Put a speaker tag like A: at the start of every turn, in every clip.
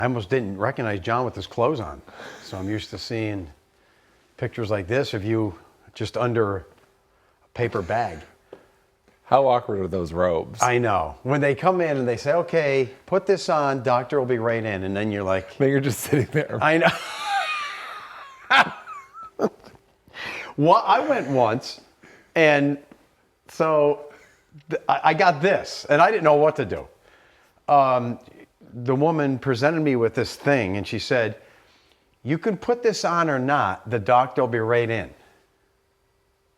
A: I almost didn't recognize John with his clothes on. So I'm used to seeing pictures like this of you just under a paper bag.
B: How awkward are those robes?
A: I know. When they come in and they say, okay, put this on, doctor will be right in. And then you're like...
B: Then you're just sitting there.
A: I know. Well, I went once, and so I got this, and I didn't know what to do. The woman presented me with this thing, and she said, you can put this on or not, the doctor will be right in.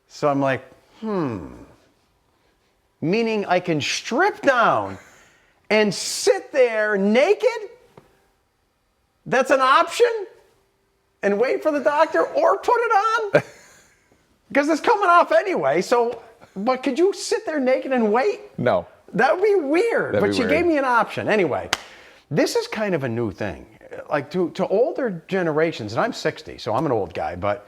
A: So I'm like, meaning I can strip down and sit there naked? That's an option? And wait for the doctor, or put it on? Because it's coming off anyway, so, but could you sit there naked and wait?
B: No.
A: That would be weird,
B: That'd
A: but
B: be
A: she
B: weird.
A: gave me an option. Anyway, this is kind of a new thing. Like to older generations, and I'm 60, so I'm an old guy, but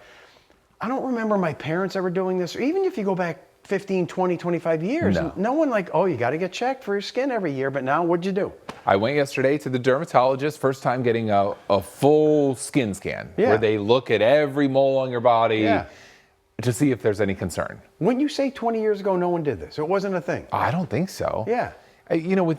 A: I don't remember my parents ever doing this, or even if you go back 15, 20, 25 years, no one like, oh, you got to get checked for your skin every year, but now what'd you do?
B: I went yesterday to the dermatologist, first time getting a full skin scan, where they look at every mole on your body to see if there's any concern.
A: Wouldn't you say 20 years ago no one did this? It wasn't a thing.
B: I don't think so.
A: Yeah.
B: You know,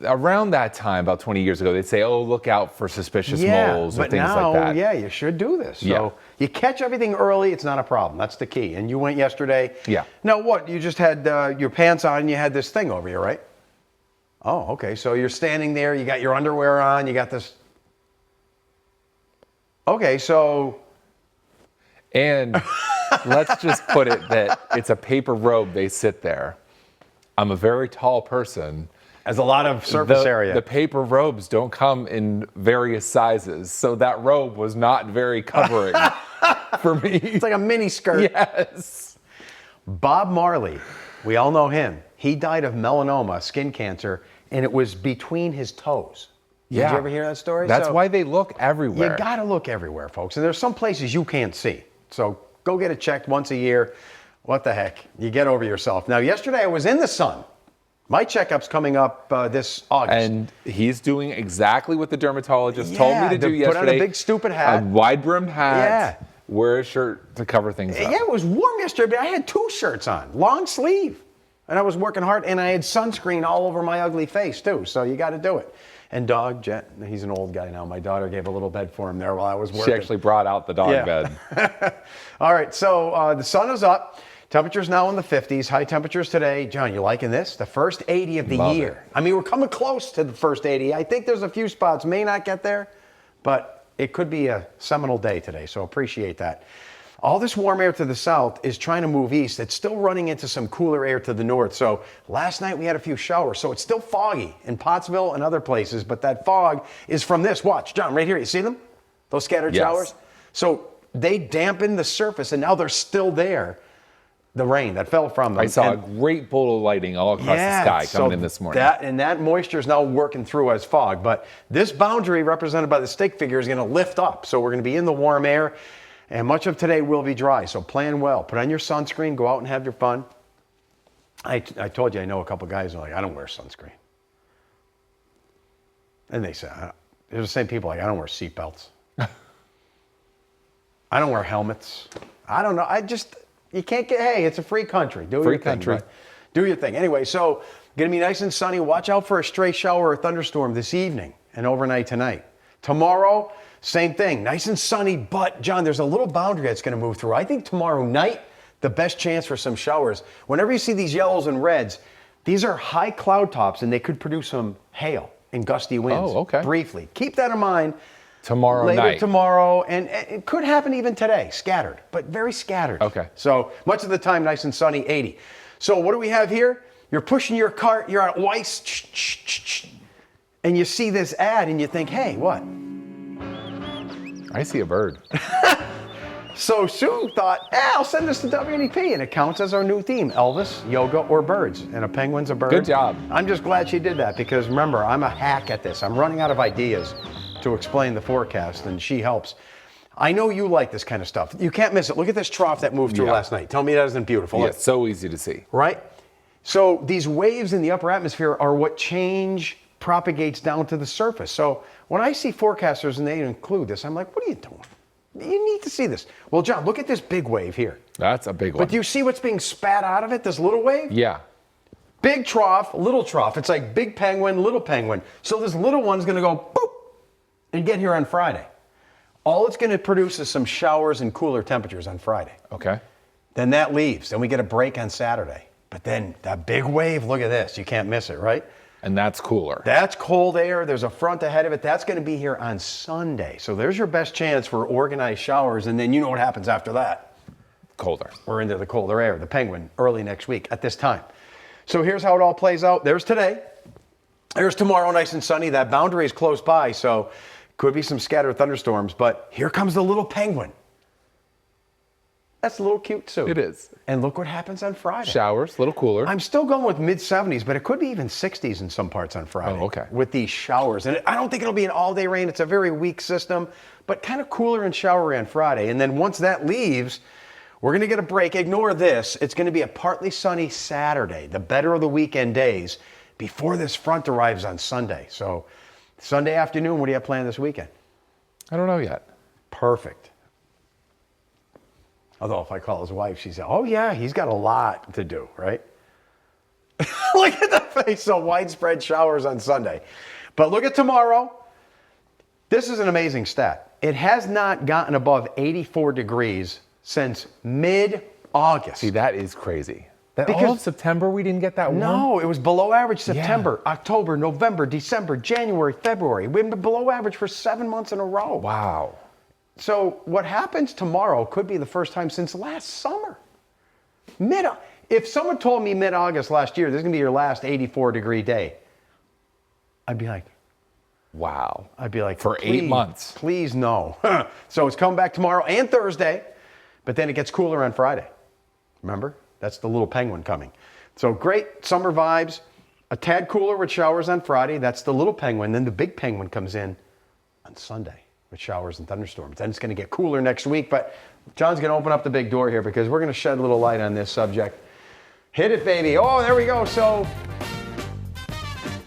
B: around that time, about 20 years ago, they'd say, oh, look out for suspicious moles or things
A: now,
B: like that.
A: Yeah, you should do this. So
B: Yeah.
A: you catch everything early, it's not a problem. That's the key. And you went yesterday.
B: Yeah.
A: Now what? You just had your pants on and you had this thing over you, right? Oh, okay. So you're standing there, you got your underwear on, you got this. Okay, so.
B: And let's just put it that it's a paper robe. They sit there. I'm a very tall person.
A: Has a lot of surface area.
B: The paper robes don't come in various sizes, so that robe was not very covering for me.
A: It's like a mini skirt.
B: Yes.
A: Bob Marley, we all know him. He died of melanoma, skin cancer, and it was between his toes. Did you ever hear that story?
B: That's why they look everywhere.
A: You got to look everywhere, folks. And there's some places you can't see. So go get it checked once a year. What the heck? You get over yourself. Now, yesterday I was in the sun. My checkup's coming up this August.
B: And he's doing exactly what the dermatologist told me to do yesterday.
A: Put on a big stupid hat.
B: A wide brim hat.
A: Yeah.
B: Wear a shirt to cover things up.
A: Yeah, it was warm yesterday, but I had 2 shirts on, long sleeve. And I was working hard, and I had sunscreen all over my ugly face, too. So you got to do it. And dog, Jet, he's an old guy now. My daughter gave a little bed for him there while I was working.
B: She actually brought out the dog bed.
A: All right, so the sun is up. Temperatures now in the 50s. High temperatures today. John, you liking this? The first 80 of the year. I mean, we're coming close to the first 80. I think there's a few spots may not get there, but it could be a seminal day today, so appreciate that. All this warm air to the south is trying to move east. It's still running into some cooler air to the north. So last night we had a few showers, so it's still foggy in Pottsville and other places, but that fog is from this. Watch, John, right here. You see them? Those scattered showers? So they dampen the surface, and now they're still there. The rain that fell from them.
B: I saw a great bowl of lighting all across the sky coming in this morning.
A: That moisture is now working through as fog. But this boundary represented by the stick figure is going to lift up. So we're going to be in the warm air. And much of today will be dry. So plan well. Put on your sunscreen. Go out and have your fun. I told you I know a couple guys who are like, I don't wear sunscreen. And they say, they're the same people like, I don't wear seatbelts. I don't wear helmets. I don't know. You can't get, hey, it's a free country. Do your thing. Do your thing. Anyway, so going to be nice and sunny. Watch out for a stray shower or thunderstorm this evening and overnight tonight. Tomorrow, same thing. Nice and sunny, but, John, there's a little boundary that's going to move through. I think tomorrow night, the best chance for some showers. Whenever you see these yellows and reds, these are high cloud tops, and they could produce some hail and gusty winds.
B: Oh, okay.
A: Briefly. Keep that in mind.
B: Tomorrow
A: Later
B: night.
A: tomorrow, and it could happen even today, scattered, but very scattered.
B: Okay.
A: So much of the time, nice and sunny, 80. So what do we have here? You're pushing your cart, you're at Weiss, and you see this ad, and you think, hey, what?
B: I see a bird.
A: So Sue thought, I'll send this to WNEP, and it counts as our new theme, Elvis, yoga, or birds, and a penguin's a bird.
B: Good job.
A: I'm just glad she did that, because remember, I'm a hack at this. I'm running out of ideas to explain the forecast, and she helps. I know you like this kind of stuff. You can't miss it. Look at this trough that moved through last night. Tell me that isn't beautiful.
B: Yeah, it's so easy to see.
A: Right? So these waves in the upper atmosphere are what change propagates down to the surface. So when I see forecasters and they include this, I'm like, what are you doing? You need to see this. Well, John, look at this big wave here.
B: That's a big one.
A: But do you see what's being spat out of it, this little wave?
B: Yeah.
A: Big trough, little trough. It's like big penguin, little penguin. So this little one's going to go boop and get here on Friday. All it's going to produce is some showers and cooler temperatures on Friday.
B: Okay.
A: Then that leaves. Then we get a break on Saturday. But then that big wave, look at this. You can't miss it, right?
B: And that's cooler.
A: That's cold air. There's a front ahead of it. That's going to be here on Sunday. So there's your best chance for organized showers. And then you know what happens after that.
B: Colder.
A: We're into the colder air, the penguin, early next week at this time. So here's how it all plays out. There's today. There's tomorrow, nice and sunny. That boundary is close by, so could be some scattered thunderstorms. But here comes the little penguin. That's a little cute too.
B: It is.
A: And look what happens on Friday.
B: Showers, a little cooler.
A: I'm still going with mid-70s, but it could be even 60s in some parts on Friday.
B: Oh, okay.
A: With these showers. And I don't think it'll be an all-day rain. It's a very weak system, but kind of cooler and showery on Friday. And then once that leaves, we're going to get a break. Ignore this. It's going to be a partly sunny Saturday, the better of the weekend days, before this front arrives on Sunday. So Sunday afternoon, what do you have planned this weekend?
B: I don't know yet.
A: Perfect. Although if I call his wife, she said, oh yeah, he's got a lot to do, right? Look at the face. So widespread showers on Sunday. But look at tomorrow. This is an amazing stat. It has not gotten above 84 degrees since mid-August.
B: See, that is crazy. That
A: Because-
B: all of September we didn't get that warm?
A: No, it was below average September, October, November, December, January, February. We've been below average for 7 months in a row.
B: Wow.
A: So what happens tomorrow could be the first time since last summer. If someone told me mid-August last year, this is going to be your last 84-degree day, I'd be like,
B: wow. For
A: please,
B: 8 months.
A: Please no. So it's coming back tomorrow and Thursday, but then it gets cooler on Friday. Remember? That's the little penguin coming. So great summer vibes. A tad cooler with showers on Friday. That's the little penguin. Then the big penguin comes in on Sunday with showers and thunderstorms. Then it's going to get cooler next week. But John's going to open up the big door here because we're going to shed a little light on this subject. Hit it, baby. Oh, there we go. So,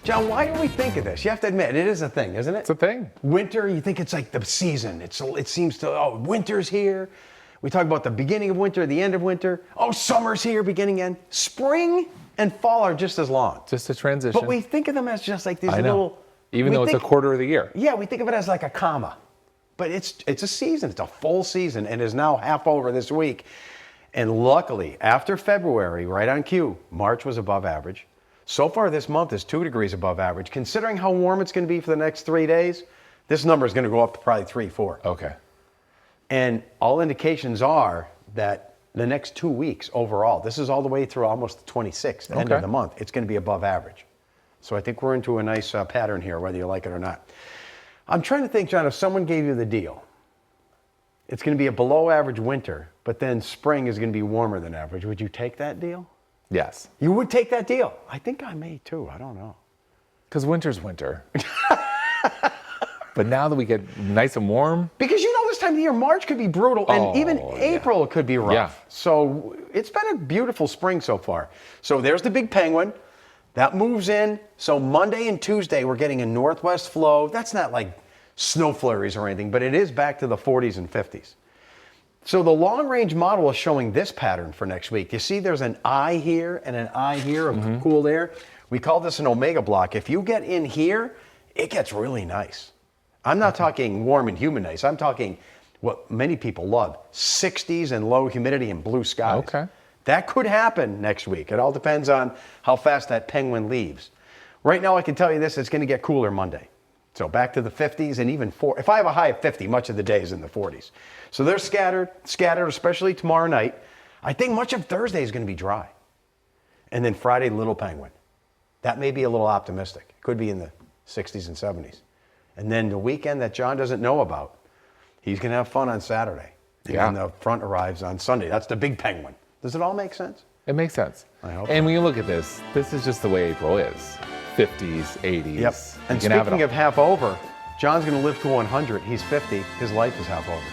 A: John, why do we think of this? You have to admit, it is a thing, isn't it?
B: It's a thing.
A: Winter, you think it's like the season. It seems to, oh, winter's here. We talk about the beginning of winter, the end of winter. Oh, summer's here, beginning, end. Spring and fall are just as long.
B: Just a transition.
A: But we think of them as just like these
B: I know.
A: little...
B: Even though it's a quarter of the year.
A: Yeah, we think of it as like a comma. But it's a season. It's a full season and is now half over this week. And luckily, after February, right on cue, March was above average. So far this month is 2 degrees above average. Considering how warm it's going to be for the next 3 days, this number is going to go up to probably 3, 4.
B: Okay.
A: And all indications are that the next 2 weeks overall, this is all the way through almost the 26th, the end of the month, it's going to be above average. So I think we're into a nice pattern here, whether you like it or not. I'm trying to think, John, if someone gave you the deal, it's going to be a below average winter, but then spring is going to be warmer than average. Would you take that deal?
B: Yes.
A: You would take that deal. I think I may too. I don't know.
B: Because winter's winter. But now that we get nice and warm.
A: Because you know this time of the year, March could be brutal, and even April could be rough.
B: Yeah.
A: So it's been a beautiful spring so far. So there's the big penguin. That moves in. So Monday and Tuesday, we're getting a northwest flow. That's not like snow flurries or anything, but it is back to the 40s and 50s. So the long-range model is showing this pattern for next week. You see there's an eye here and an eye here of cool air. We call this an omega block. If you get in here, it gets really nice. I'm not talking warm and humid nice. I'm talking what many people love, 60s and low humidity and blue skies.
B: Okay.
A: That could happen next week. It all depends on how fast that penguin leaves. Right now, I can tell you this, it's going to get cooler Monday. So back to the 50s and even if I have a high of 50, much of the day is in the 40s. So they're scattered, especially tomorrow night. I think much of Thursday is going to be dry. And then Friday, little penguin. That may be a little optimistic. Could be in the 60s and 70s. And then the weekend that John doesn't know about, he's going to have fun on Saturday. And then the front arrives on Sunday. That's the big penguin. Does it all make sense?
B: It makes sense.
A: I hope
B: And when you look at this is just the way April is. 50s, 80s.
A: Yep. And speaking of half over, John's going to live to 100. He's 50. His life is half over.